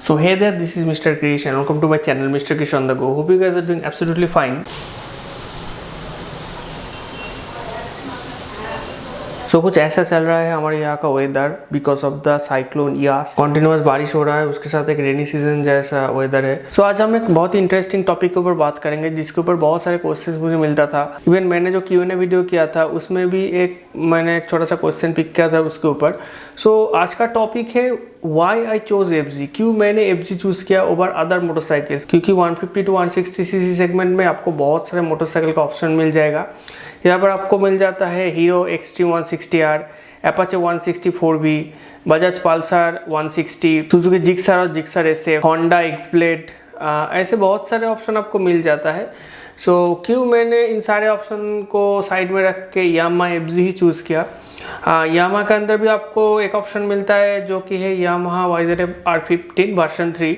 So hey there, this is Mr. Krish and welcome to my channel Mr. Krish on the go. Hope you guys are doing absolutely fine. So कुछ ऐसा चल रहा है हमारे यहाँ का weather because of the cyclone Yaas. Continuous बारिश हो रहा है, उसके साथ एक रेनी सीजन जैसा वेदर है। सो आज हम एक बहुत ही इंटरेस्टिंग टॉपिक के ऊपर बात करेंगे जिसके ऊपर बहुत सारे क्वेश्चंस मुझे मिलता था। इवन मैंने जो Q&A वीडियो किया था उसमें भी मैंने एक छोटा सा क्वेश्चन पिक किया था उसके ऊपर। सो आज का टॉपिक है वाई आई चोज FZ, क्यों मैंने FZ चूज किया ओवर अदर मोटरसाइकिल्स। क्योंकि 150 टू 160 सीसी सेगमेंट में आपको बहुत सारे मोटरसाइकिल का ऑप्शन मिल जाएगा। यहाँ पर आपको मिल जाता है hero Xtreme 160R, Apache 164V, Bajaj Pulsar 160, Suzuki Gixxer और जिक्सर SF, होंडा एक्सब्लेड, ऐसे बहुत सारे ऑप्शन आपको मिल जाता है। सो क्यों मैंने इन सारे ऑप्शन को साइड में रख के यामाहा FZ ही चूज़ किया। यामाहा के अंदर भी आपको एक ऑप्शन मिलता है जो कि है यामाहा YZF R15 वर्जन 3।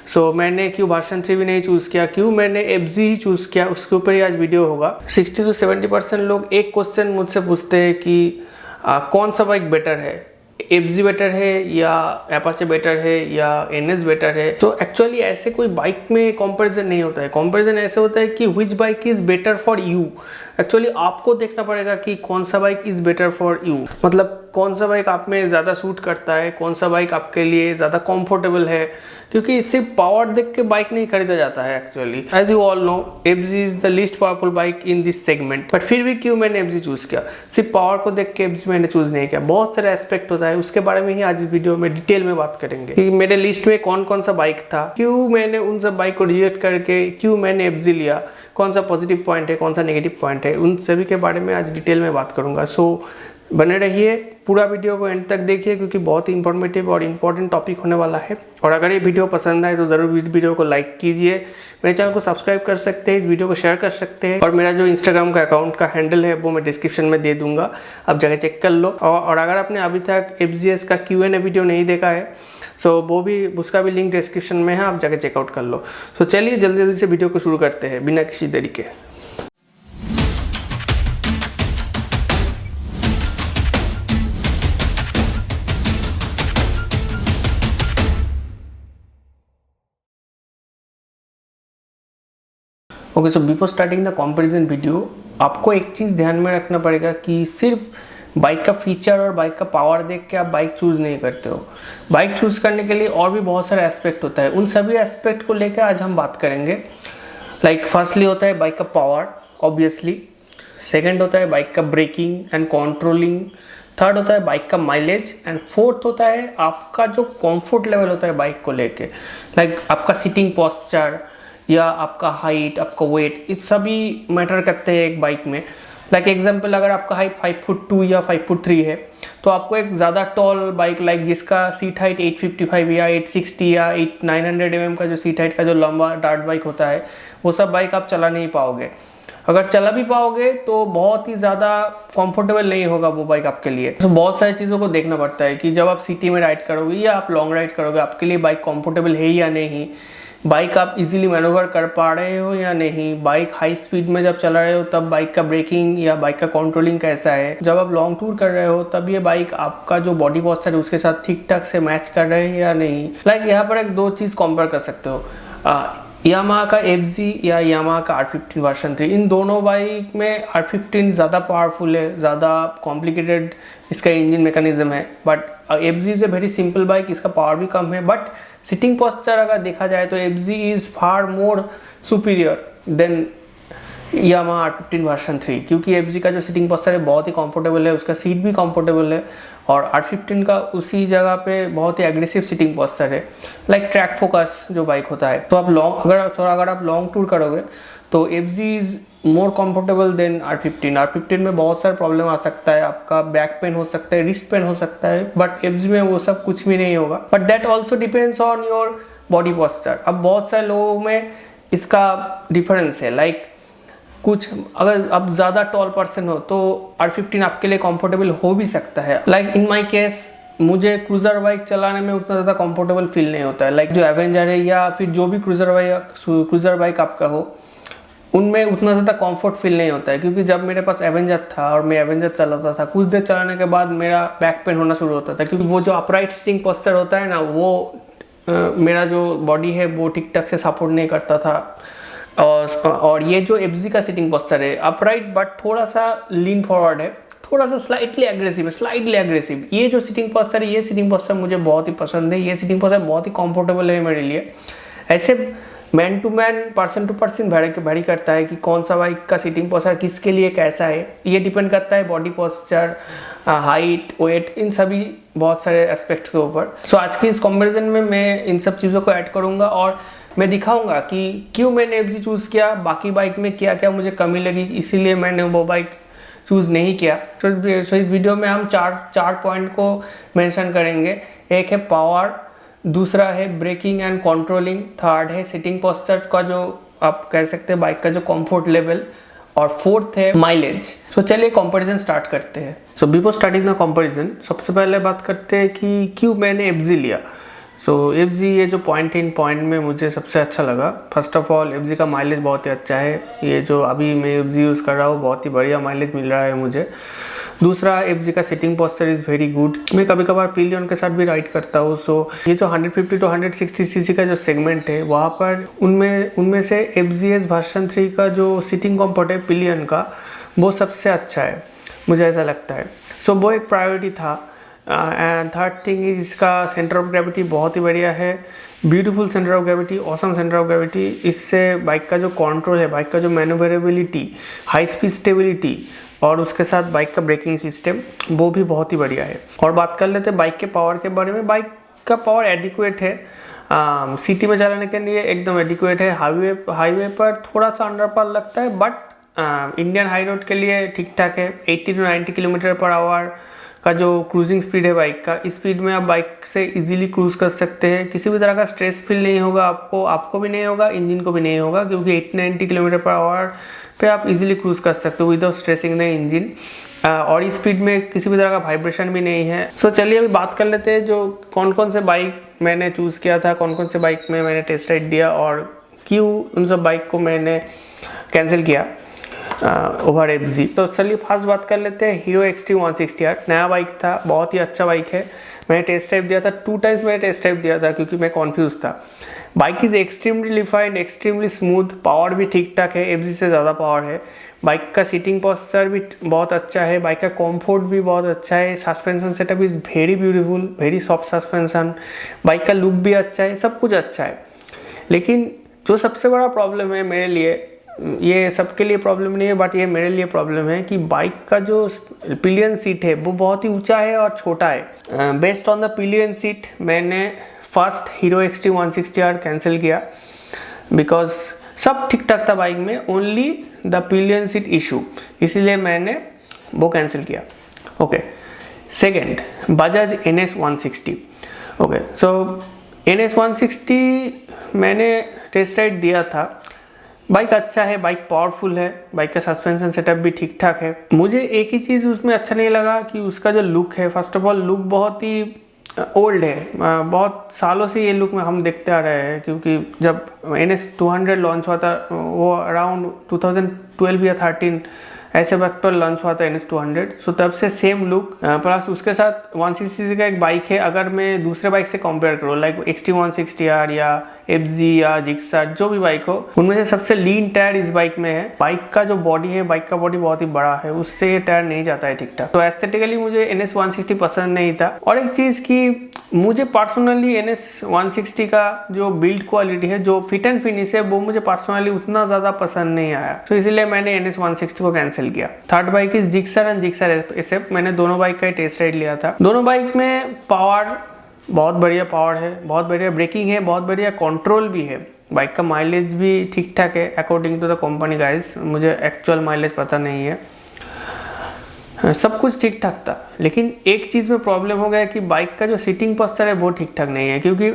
सो मैंने क्यों वर्जन 3 भी नहीं चूज़ किया, क्यों मैंने FZ ही चूज़ किया, उसके ऊपर ही आज वीडियो होगा। 60 to 70% लोग एक क्वेश्चन मुझसे पूछते हैं कि कौन सा बाइक बेटर है, FZ बेटर है या अपाचे बेटर है या NS बेटर है। तो एक्चुअली ऐसे कोई बाइक में कंपैरिजन नहीं होता है। कंपैरिजन ऐसे होता है कि which bike is better for you. Actually आपको देखना पड़ेगा कि कौन सा bike is better for you, मतलब कौन सा बाइक आप में ज़्यादा सूट करता है, कौन सा बाइक आपके लिए ज़्यादा कंफर्टेबल है। क्योंकि सिर्फ पावर देख के बाइक नहीं खरीदा जाता है actually. As you all know FZ is the least powerful bike in this segment. But फिर भी क्यों मैंने FZ चूज़ किया, सिर्फ पावर को देख के FZ मैंने चूज़ नहीं किया। बहुत सारे एस्पेक्ट होता है, उसके बारे में ही आज इस वीडियो में डिटेल में बात करेंगे कि मेरे लिस्ट में कौन कौन सा बाइक था, क्यों मैंने उन सब बाइक को रिजेक्ट करके क्यों मैंने FZ लिया, कौन सा पॉजिटिव पॉइंट है, कौन सा नेगेटिव पॉइंट है, उन सभी के बारे में आज डिटेल में बात करूंगा। सो बने रहिए, पूरा वीडियो को एंड तक देखिए क्योंकि बहुत ही इंफॉर्मेटिव और इम्पोर्टेंट टॉपिक होने वाला है। और अगर ये वीडियो पसंद आए तो ज़रूर इस वीडियो को लाइक कीजिए, मेरे चैनल को सब्सक्राइब कर सकते हैं, इस वीडियो को शेयर कर सकते हैं और मेरा जो इंस्टाग्राम का अकाउंट का हैंडल है वो मैं डिस्क्रिप्शन में दे दूंगा, आप जाके चेक कर लो। और अगर आपने अभी तक FZ का Q&A वीडियो नहीं देखा है सो वो भी, उसका भी लिंक डिस्क्रिप्शन में है, आप जाके चेकआउट कर लो। सो चलिए जल्दी जल्दी से वीडियो को शुरू करते हैं बिना किसी देरी के। Okay, so before starting the comparison video आपको एक चीज़ ध्यान में रखना पड़ेगा कि सिर्फ बाइक का फीचर और बाइक का पावर देख के आप बाइक चूज़ नहीं करते हो। बाइक चूज़ करने के लिए और भी बहुत सारे एस्पेक्ट होता है, उन सभी एस्पेक्ट को लेकर आज हम बात करेंगे। लाइक फर्स्टली होता है बाइक का पावर ऑब्वियसली, सेकेंड होता है बाइक का ब्रेकिंग एंड कंट्रोलिंग, थर्ड होता है बाइक का माइलेज एंड फोर्थ होता है आपका जो कंफर्ट लेवल होता है बाइक को लेके। लाइक आपका सीटिंग पोस्चर या आपका हाइट, आपका वेट, इस सभी मैटर करते हैं एक बाइक में। लाइक एग्जांपल, अगर आपका हाइट 5'2" या 5'3" है तो आपको एक ज़्यादा टॉल बाइक लाइक जिसका सीट हाइट 855 या 860 या 900 mm का जो सीट हाइट का जो लंबा डार्ट बाइक होता है वो सब बाइक आप चला नहीं पाओगे। अगर चला भी पाओगे तो बहुत ही ज़्यादा कंफर्टेबल नहीं होगा वो बाइक आपके लिए। तो बहुत सारी चीज़ों को देखना पड़ता है कि जब आप सिटी में राइड करोगे या आप लॉन्ग राइड करोगे आपके लिए बाइक कंफर्टेबल है या नहीं, बाइक आप इजीली मैनूवर कर पा रहे हो या नहीं, बाइक हाई स्पीड में जब चला रहे हो तब बाइक का ब्रेकिंग या बाइक का कंट्रोलिंग कैसा है, जब आप लॉन्ग टूर कर रहे हो तब ये बाइक आपका जो बॉडी पोस्चर है उसके साथ ठीक ठाक से मैच कर रहे हैं या नहीं। लाइक यहाँ पर एक दो चीज़ कंपेयर कर सकते हो, यामाहा का FZ या यामाहा का R15 वर्जन 3। इन दोनों बाइक में R15 ज़्यादा पावरफुल है, ज़्यादा कॉम्प्लिकेटेड इसका इंजन मैकेनिज्म है। But FZ is a very simple bike, इसका पावर भी कम है। बट सिटिंग पोस्चर अगर देखा जाए तो FZ is far more superior than Yamaha R15 version 3, क्योंकि FZ का जो सिटिंग पोस्चर है बहुत ही कंफर्टेबल है, उसका सीट भी कंफर्टेबल है और R15 का उसी जगह पे बहुत ही एग्रेसिव सिटिंग पोस्चर है। लाइक ट्रैक फोकस जो बाइक होता है, तो आप अगर आप लॉन्ग टूर करोगे तो FZ is more comfortable than R15। R15 में बहुत सारे प्रॉब्लम आ सकता है, आपका बैक पेन हो सकता है, रिस्ट पेन हो सकता है, बट FZ में वो सब कुछ भी नहीं होगा। But that also depends on your body posture. अब बहुत सारे लोगों में इसका डिफरेंस है। लाइक कुछ, अगर आप ज़्यादा टॉल पर्सन हो तो R15 आपके लिए कंफर्टेबल हो भी सकता है। लाइक इन माय केस मुझे क्रूज़र बाइक चलाने में उतना ज़्यादा कंफर्टेबल फील नहीं होता है। लाइक जो एवेंजर है या फिर जो भी क्रूज़र बाइक आपका हो उनमें उतना ज़्यादा कंफर्ट फील नहीं होता है, क्योंकि जब मेरे पास एवेंजर था और मैं एवेंजर चलाता था कुछ देर चलाने के बाद मेरा बैक पेन होना शुरू होता था, क्योंकि वो जो अपराइट सिटिंग पोस्चर होता है ना वो मेरा जो बॉडी है वो ठीक ठाक से सपोर्ट नहीं करता था। और ये जो एफजी का सिटिंग पोस्चर है अपराइट बट थोड़ा सा लीन फॉरवर्ड है, थोड़ा सा स्लाइटली एग्रेसिव। ये जो सिटिंग पोस्चर है, ये सिटिंग पोस्चर मुझे बहुत ही पसंद है। ये सिटिंग पोस्चर बहुत ही कंफर्टेबल है मेरे लिए। ऐसे man to man, person to person vary करता है कि कौन सा बाइक का सिटिंग पोस्चर किसके लिए कैसा है। ये डिपेंड करता है बॉडी पोस्चर, हाइट, वेट, इन सभी बहुत सारे एस्पेक्ट्स के ऊपर। सो आज की इस कॉम्पेरिजन में मैं इन सब चीज़ों को ऐड करूँगा और मैं दिखाऊंगा कि क्यों मैंने एफजी चूज़ किया, बाकी बाइक में क्या क्या मुझे कमी लगी, इसीलिए मैंने वो बाइक चूज़ नहीं किया। तो इस वीडियो में हम चार पॉइंट को मेंशन करेंगे। एक है पावर, दूसरा है ब्रेकिंग एंड कंट्रोलिंग, थर्ड है सिटिंग पोस्चर का जो आप कह सकते हैं बाइक का जो कंफर्ट लेवल, और फोर्थ है माइलेज। तो चलिए कंपैरिजन स्टार्ट करते हैं। So before starting the comparison सबसे पहले बात करते हैं कि क्यों मैंने एफजी लिया। सो एफजी ये जो पॉइंट में मुझे सबसे अच्छा लगा। फर्स्ट ऑफ ऑल एफजी का माइलेज बहुत ही अच्छा है। ये जो अभी मैं एफजी यूज़ कर रहा हूँ बहुत ही बढ़िया माइलेज मिल रहा है मुझे। दूसरा एफजी का sitting posture is very good. मैं कभी कभार पिलियन के साथ भी राइड करता हूँ। सो ये जो 150 to 160 सीसी का जो सेगमेंट है वहाँ पर उनमें से एफजीएस वर्जन 3 का जो सिटिंग कंफर्ट है पिलियन का, वो सबसे अच्छा है, मुझे ऐसा लगता है। सो वो एक प्रायोरिटी था। एंड थर्ड थिंग इज इसका सेंटर ऑफ ग्रेविटी बहुत ही बढ़िया है, beautiful centre of gravity, awesome centre of gravity. इससे बाइक का जो कंट्रोल है, बाइक का जो मैन्यूवरेबिलिटी, हाई स्पीड स्टेबिलिटी और उसके साथ बाइक का ब्रेकिंग सिस्टम वो भी बहुत ही बढ़िया है। और बात कर लेते हैं बाइक के पावर के बारे में। बाइक का पावर एडिक्वेट है, सिटी में चलाने के लिए एकदम एडिक्वेट है। हाईवे पर थोड़ा सा अंडर पावर लगता है, बट इंडियन हाई रोड के लिए ठीक ठाक है। 80 to 90 किलोमीटर पर आवर का जो क्रूजिंग स्पीड है बाइक का, इस स्पीड में आप बाइक से इजीली क्रूज कर सकते हैं। किसी भी तरह का स्ट्रेस फील नहीं होगा आपको भी नहीं होगा, इंजन को भी नहीं होगा, क्योंकि 80-90 किलोमीटर पर आवर पे आप इजीली क्रूज कर सकते हो विदाउट स्ट्रेसिंग द इंजन। और इस स्पीड में किसी भी तरह का वाइब्रेशन भी नहीं है। सो चलिए अभी बात कर लेते हैं जो कौन से बाइक मैंने चूज़ किया था, कौन से बाइक में मैंने टेस्ट राइड दिया और क्यों उन सब बाइक को मैंने कैंसिल किया ओवर एफजी। तो चलिए फास्ट बात कर लेते हैं। हीरो एक्सट्रीम 160R नया बाइक था, बहुत ही अच्छा बाइक है। मैंने टेस्ट ड्राइव दिया था, 2 टाइम्स मैंने टेस्ट ड्राइव दिया था क्योंकि मैं कॉन्फ्यूज था। Bike is extremely refined, extremely smooth, power भी ठीक ठाक है, एफजी से ज़्यादा पावर है। बाइक का सीटिंग पोस्चर भी बहुत अच्छा है, बाइक का कंफर्ट भी बहुत अच्छा है। Suspension setup is very beautiful, very soft suspension. Bike का लुक भी अच्छा है, सब कुछ अच्छा है। लेकिन जो सबसे बड़ा प्रॉब्लम है मेरे लिए, ये सबके लिए प्रॉब्लम नहीं है बट ये मेरे लिए प्रॉब्लम है कि बाइक का जो पिलियन सीट है वो बहुत ही ऊंचा है और छोटा है। Based on the pillion seat मैंने first Hero Xtreme 160R cancel किया बिकॉज सब ठीक ठाक था बाइक में, only the pillion seat issue, इसीलिए मैंने वो कैंसिल किया। Okay, second Bajaj NS 160। Okay, so NS 160 मैंने टेस्ट राइड दिया था। बाइक अच्छा है, बाइक पावरफुल है, बाइक का सस्पेंशन सेटअप भी ठीक ठाक है। मुझे एक ही चीज़ उसमें अच्छा नहीं लगा कि उसका जो लुक है, फर्स्ट ऑफ ऑल लुक बहुत ही ओल्ड है। बहुत सालों से ये लुक में हम देखते आ रहे हैं, क्योंकि जब NS 200 लॉन्च हुआ था वो अराउंड 2012 या 13 ऐसे वक्त पर लॉन्च हुआ था NS 200। सो तब से सेम लुक, प्लस उसके साथ 160cc का एक बाइक है। अगर मैं दूसरे बाइक से कंपेयर करूँ लाइक एक्सट्रीम 160R या FZ या जिक्सर, जो भी बाइक हो, उनमें से सबसे लीन टायर इस बाइक में है। बाइक का जो बॉडी है, बाइक का बॉडी बहुत ही बड़ा है, उससे ये टायर नहीं जाता है ठीक ठाक। तो एस्थेटिकली मुझे NS 160 पसंद नहीं था। और एक चीज़ की मुझे पर्सनली NS 160 का जो बिल्ड क्वालिटी है, जो फिट एंड फिनिश है, वो मुझे पर्सनली उतना ज़्यादा पसंद नहीं आया। तो इसलिए मैंने NS 160 को कैंसिल किया। Third bike is Gixxer and Gixxer SF। मैंने दोनों बाइक का टेस्ट राइड लिया था। दोनों बाइक में पावर बहुत बढ़िया पावर है, बहुत बढ़िया ब्रेकिंग है, बहुत बढ़िया कंट्रोल भी है। बाइक का माइलेज भी ठीक ठाक है according to the company guys, मुझे एक्चुअल माइलेज पता नहीं है। सब कुछ ठीक ठाक था, लेकिन एक चीज़ में प्रॉब्लम हो गया कि बाइक का जो सीटिंग पोस्चर है वो ठीक ठाक नहीं है, क्योंकि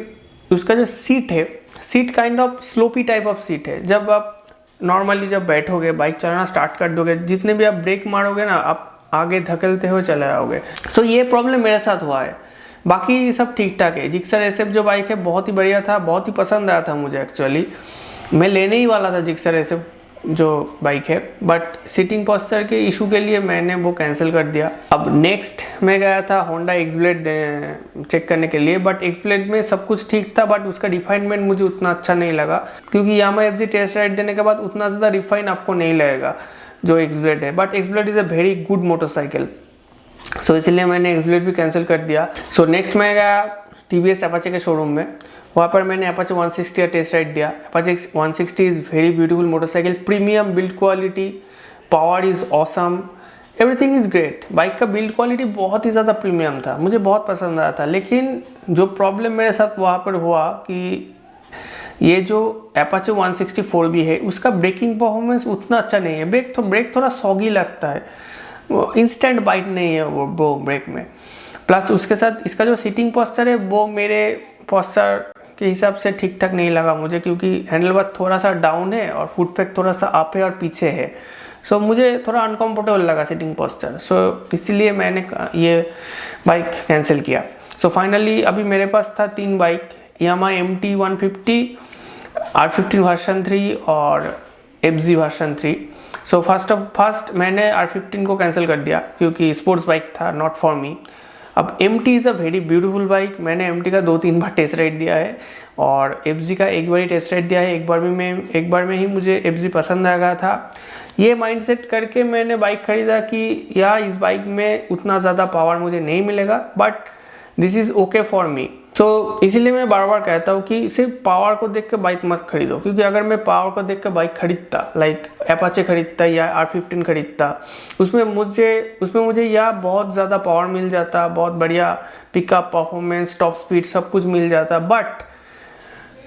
उसका जो सीट है, seat kind of sloppy type of seat है। जब आप नॉर्मली जब बैठोगे, बाइक चलाना स्टार्ट कर दोगे, जितने भी आप ब्रेक मारोगे ना, आप आगे धकेलते हुए चले आओगे। सो ये प्रॉब्लम मेरे साथ हुआ है, बाकी सब ठीक ठाक है। जिक्सर SF जो बाइक है बहुत ही बढ़िया था, बहुत ही पसंद आया था मुझे। एक्चुअली मैं लेने ही वाला था जिक्सर SF जो बाइक है, बट सीटिंग पोस्चर के इशू के लिए मैंने वो कैंसिल कर दिया। अब नेक्स्ट मैं गया था होंडा एक्सब्लेड चेक करने के लिए, बट एक्सब्लेड में सब कुछ ठीक था, बट उसका रिफाइनमेंट मुझे उतना अच्छा नहीं लगा, क्योंकि यामा एफजी टेस्ट राइड देने के बाद उतना ज़्यादा रिफाइन आपको नहीं लगेगा जो एक्सब्लेड है। But Xblade is a very good motorcycle, so इसलिए मैंने एक्सब्लेड भी कैंसिल कर दिया। सो नेक्स्ट मैं गया टीवीएस अपाचे के शोरूम में, वहाँ पर मैंने अपाचे 160 का टेस्ट राइड दिया। Apache 160 is very beautiful motorcycle, premium build quality, power is awesome, everything is great. Bike का बिल्ड क्वालिटी बहुत ही ज़्यादा प्रीमियम था, मुझे बहुत पसंद आया था। लेकिन जो प्रॉब्लम मेरे साथ वहाँ पर हुआ कि ये जो अपाचे 164 भी है उसका ब्रेकिंग परफॉर्मेंस उतना अच्छा नहीं है। ब्रेक थोड़ा सॉगी लगता है, वो इंस्टेंट बाइट नहीं है वो ब्रेक में। प्लस उसके साथ इसका जो सीटिंग पोस्चर है वो मेरे पोस्चर के हिसाब से ठीक ठाक नहीं लगा मुझे, क्योंकि हैंडल बार थोड़ा सा डाउन है और फुट पैक थोड़ा सा अप है और पीछे है। सो मुझे थोड़ा अनकम्फर्टेबल लगा सीटिंग पोस्चर, सो इसलिए मैंने ये बाइक कैंसिल किया। सो फाइनली अभी मेरे पास था 3 बाइक, यामा MT 150, R15 वर्जन 3 और FZ वर्जन 3। सो फर्स्ट मैंने R15 को कैंसिल कर दिया क्योंकि स्पोर्ट्स बाइक था, नॉट फॉर मी। अब MT is a very beautiful bike, मैंने MT का 2-3 बार टेस्ट राइड दिया है और FZ का एक बार ही टेस्ट राइड दिया है। एक बार में ही मुझे FZ पसंद आ गया था। ये माइंडसेट करके मैंने बाइक खरीदा कि या इस बाइक में उतना ज़्यादा पावर मुझे नहीं मिलेगा, but this is okay for me. तो इसीलिए मैं बार बार कहता हूँ कि सिर्फ पावर को देख के बाइक मत खरीदो, क्योंकि अगर मैं पावर को देख के बाइक खरीदता, लाइक अपाचे खरीदता या R15 खरीदता, उसमें मुझे या बहुत ज़्यादा पावर मिल जाता, बहुत बढ़िया पिकअप, परफॉर्मेंस, टॉप स्पीड सब कुछ मिल जाता, बट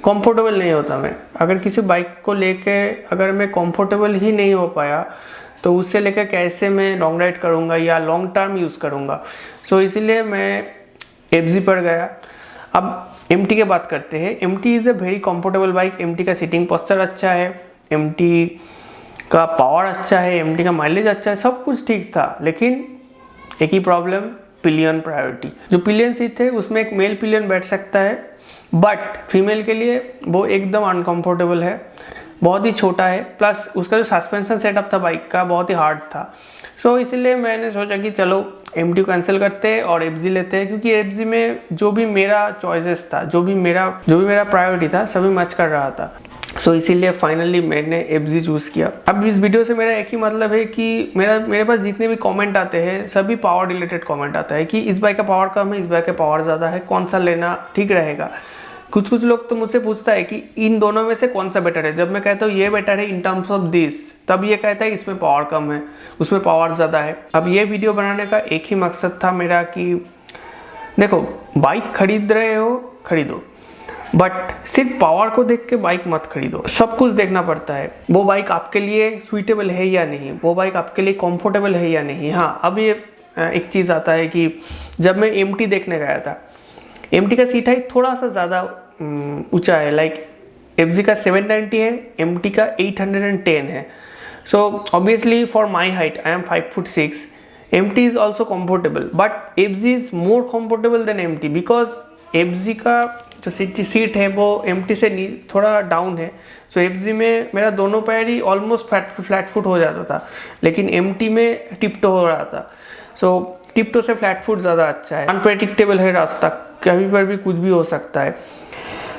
कंफर्टेबल नहीं होता मैं। अगर किसी बाइक को लेके अगर मैं कंफर्टेबल ही नहीं हो पाया तो उससे लेकर कैसे मैं लॉन्ग राइड करूँगा या लॉन्ग टर्म यूज़ करूँगा। सो इसीलिए मैं FZ पर गया। अब MT की बात करते हैं। MT is a very comfortable bike. MT का सीटिंग पोस्चर अच्छा है, MT का पावर अच्छा है, MT का माइलेज अच्छा है, सब कुछ ठीक था। लेकिन एक ही प्रॉब्लम, पिलियन प्रायोरिटी। जो पिलियन सीट है उसमें एक मेल पिलियन बैठ सकता है, बट फीमेल के लिए वो एकदम अनकंफर्टेबल है, बहुत ही छोटा है। प्लस उसका जो सस्पेंशन सेटअप था बाइक का बहुत ही हार्ड था। सो इसलिए मैंने सोचा कि चलो MT कैंसिल करते हैं और FZ लेते हैं, क्योंकि FZ में जो भी मेरा चॉइसेस था, जो भी मेरा प्रायोरिटी था, सभी मैच कर रहा था। सो इसीलिए फाइनली मैंने FZ चूज़ किया। अब इस वीडियो से मेरा एक ही मतलब है कि मेरे पास जितने भी कमेंट आते हैं सभी पावर रिलेटेड कमेंट आता है कि इस बाइक का पावर कम है, इस बाइक का पावर ज़्यादा है, कौन सा लेना ठीक रहेगा। कुछ लोग तो मुझसे पूछता है कि इन दोनों में से कौन सा बेटर है। जब मैं कहता हूँ ये बेटर है इन टर्म्स ऑफ दिस, तब ये कहता है इसमें पावर कम है, उसमें पावर ज़्यादा है। अब ये वीडियो बनाने का एक ही मकसद था मेरा कि देखो, बाइक खरीद रहे हो खरीदो, बट सिर्फ पावर को देख के बाइक मत खरीदो। सब कुछ देखना पड़ता है, वो बाइक आपके लिए सुइटेबल है या नहीं, वो बाइक आपके लिए कंफर्टेबल है या नहीं। हाँ, अब ये एक चीज़ आता है कि जब मैं MT देखने गया था, MT का सीट हाइट थोड़ा सा ज़्यादा ऊंचा है, लाइक FZ का 790 है, MT का 810 है। So obviously for my height, I am 5'6", MT is also comfortable, but FZ is more comfortable than MT, because FZ का जो सीट है वो MT से थोड़ा डाउन है। सो FZ में मेरा दोनों पैर ही ऑलमोस्ट फ्लैट फुट हो जाता था, लेकिन MT में टिप्टो हो रहा था। सो टिप्टो से फ्लैट फुट ज़्यादा अच्छा है, अनप्रेडिक्टेबल है रास्ता, कहीं पर भी कुछ भी हो सकता है।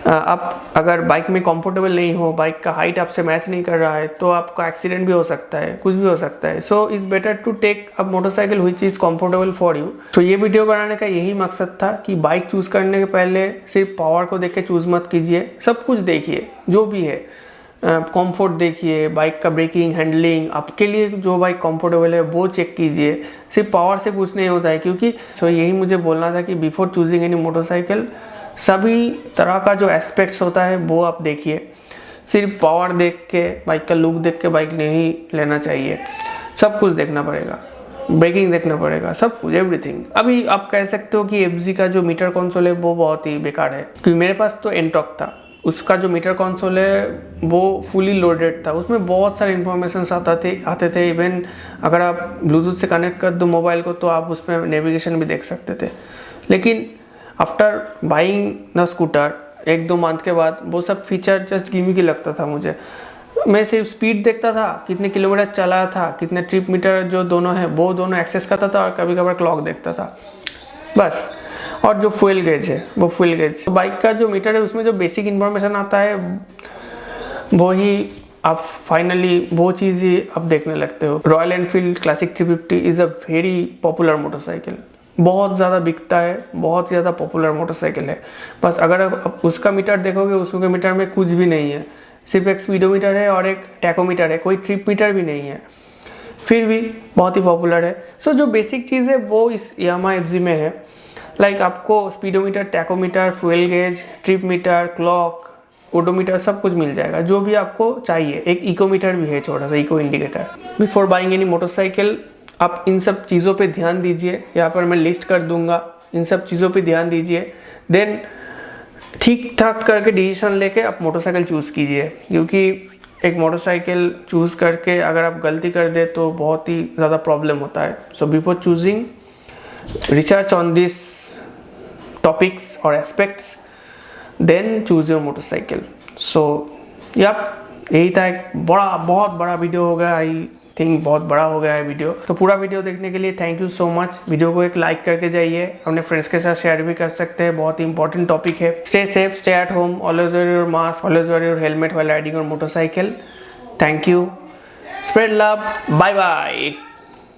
आप अगर बाइक में कंफर्टेबल नहीं हो, बाइक का हाइट आपसे मैच नहीं कर रहा है, तो आपका एक्सीडेंट भी हो सकता है, कुछ भी हो सकता है। So is better to take a motorcycle which is comfortable for you. तो ये वीडियो बनाने का यही मकसद था कि बाइक चूज़ करने के पहले सिर्फ पावर को देख के चूज़ मत कीजिए, सब कुछ देखिए जो भी है, कंफर्ट देखिए, बाइक का ब्रेकिंग, हैंडलिंग, आपके लिए जो बाइक कंफर्टेबल है वो चेक कीजिए। सिर्फ पावर से कुछ नहीं होता है, क्योंकि यही मुझे बोलना था कि बिफोर चूजिंग एनी मोटरसाइकिल सभी तरह का जो एस्पेक्ट्स होता है वो आप देखिए। सिर्फ पावर देख के, बाइक का लुक देख के बाइक नहीं लेना चाहिए, सब कुछ देखना पड़ेगा, ब्रेकिंग देखना पड़ेगा, सब कुछ, एवरीथिंग। अभी आप कह सकते हो कि FZ का जो मीटर कंसोल है वो बहुत ही बेकार है, क्योंकि मेरे पास तो एनटॉक था, उसका जो मीटर कंसोल है वो फुली लोडेड था, उसमें बहुत सारे इन्फॉर्मेशन आते थे। इवन अगर आप ब्लूटूथ से कनेक्ट कर दो मोबाइल को तो आप उसमें नेविगेशन भी देख सकते थे। लेकिन after buying the scooter 1-2 month के बाद वो सब फीचर जस्ट गिमिकी लगता था मुझे। मैं सिर्फ स्पीड देखता था, कितने किलोमीटर चला था, कितने ट्रिप मीटर जो दोनों है वो दोनों एक्सेस करता था, और कभी कभार क्लॉक देखता था बस। और जो फ्यूल गेज है वो फ्यूल गेज, तो बाइक का जो मीटर है उसमें जो बेसिक इन्फॉर्मेशन आता है वो ही आप फाइनली वो चीज़ ही आप देखने लगते हो। Royal Enfield classic 350 is a very popular motorcycle, बहुत ज़्यादा बिकता है, बहुत ज़्यादा पॉपुलर मोटरसाइकिल है। बस अगर आप उसका मीटर देखोगे, उसके मीटर में कुछ भी नहीं है, सिर्फ एक स्पीडोमीटर है और एक टैकोमीटर है, कोई ट्रिप मीटर भी नहीं है, फिर भी बहुत ही पॉपुलर है। सो जो बेसिक चीज़ है वो इस यामाहा एफजी में है। लाइक आपको speedometer, tachometer, fuel gauge, trip meter, clock, odometer सब कुछ मिल जाएगा जो भी आपको चाहिए। एक इकोमीटर भी है, छोटा सा eco indicator. Before buying any motorcycle आप इन सब चीज़ों पे ध्यान दीजिए, यहाँ पर मैं लिस्ट कर दूंगा, इन सब चीज़ों पे ध्यान दीजिए, देन ठीक ठाक करके डिसीजन लेके आप मोटरसाइकिल चूज़ कीजिए। क्योंकि एक मोटरसाइकिल चूज़ करके अगर आप गलती कर दे तो बहुत ही ज़्यादा प्रॉब्लम होता है। So before choosing research on this topics और aspects, then choose your motorcycle. So यही था, एक बहुत बड़ा वीडियो हो गया, आई थिंक बहुत बड़ा हो गया है वीडियो। तो पूरा वीडियो देखने के लिए thank you so much. Video को एक लाइक करके जाइए, अपने फ्रेंड्स के साथ शेयर भी कर सकते हैं, बहुत ही इंपॉर्टेंट टॉपिक है। Stay safe, stay at home, always wear your mask, always wear your helmet while riding your motorcycle. Thank you, spread love, bye bye.